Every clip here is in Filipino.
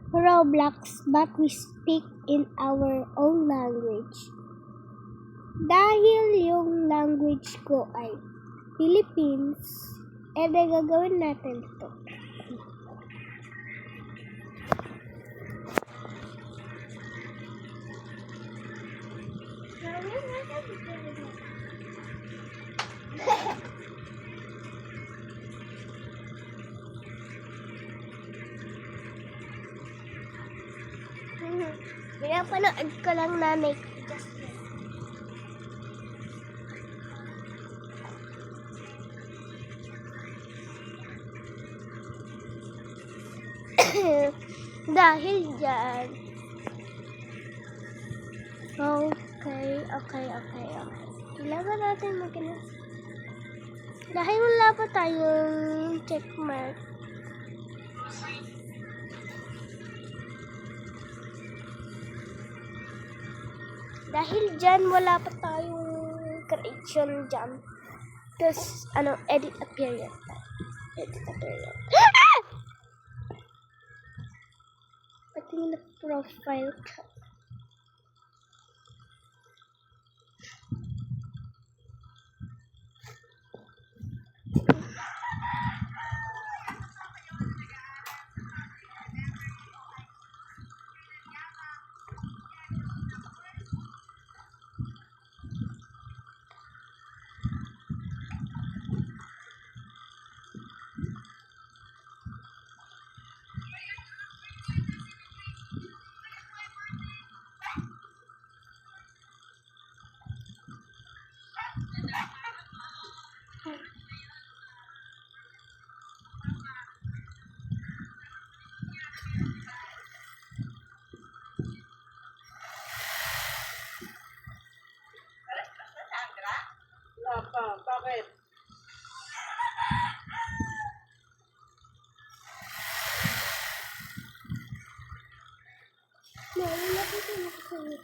Roblox but we speak in our own language. Dahil yung language ko ay Philippines, gagawin natin ito. Pinapanood ko lang nanay ko. Dahil dyan. Okay. Kailangan natin maghanap. Dahil wala pa tayong checkmark. Dahil dyan, wala pa tayong creation dyan. Tapos, edit appearance. Ah! Pati na profile ka. Bakit? Wala pa ito nakasalit.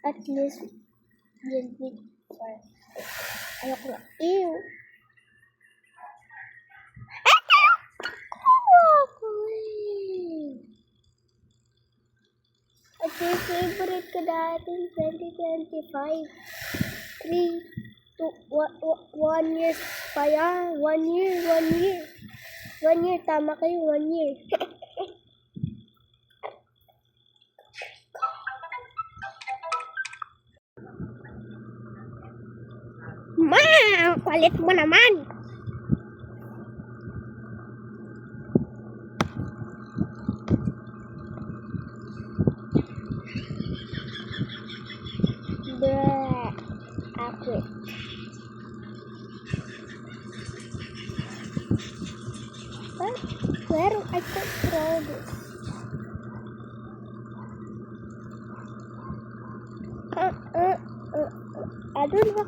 At least, you'll be for ayoko nga. Ew! At yung favorite ko dati 2025. 3, 2, 1 years pa yan. 1 year. 1 year, tama kayo, 1 year. Ma, ang kulit mo naman. Bleh, ako. Where I control this? I don't know.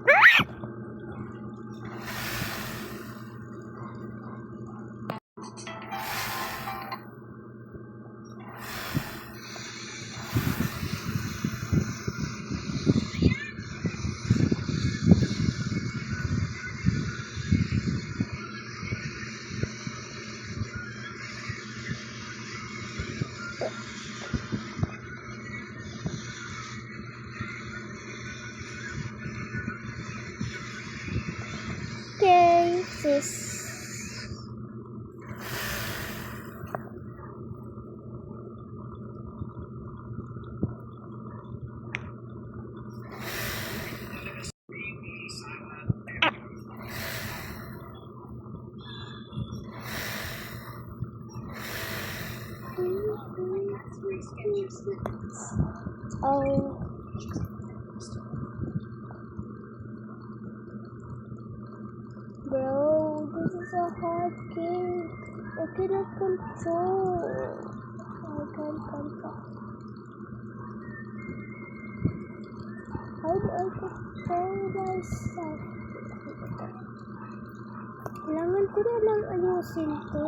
Okay, sis. Oh. Bro, this is a hard game. I cannot control. I can't control. How do I control myself? Kailangan ko na lang ayusin to.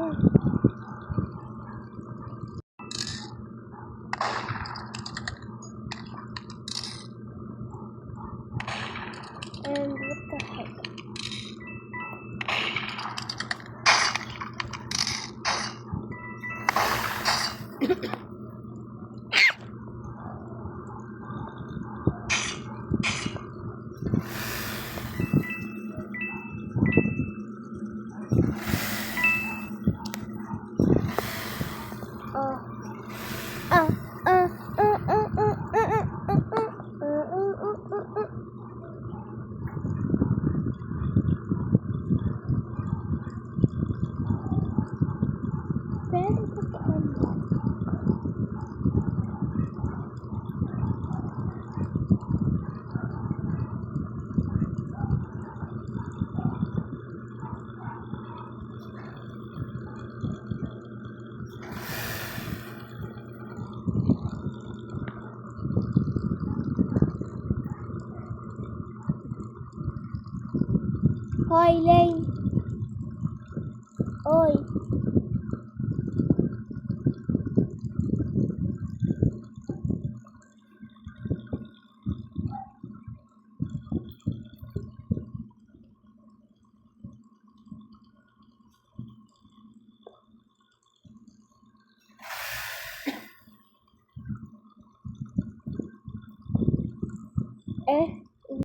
And what the heck? Pero totoo. Hoy, Lay.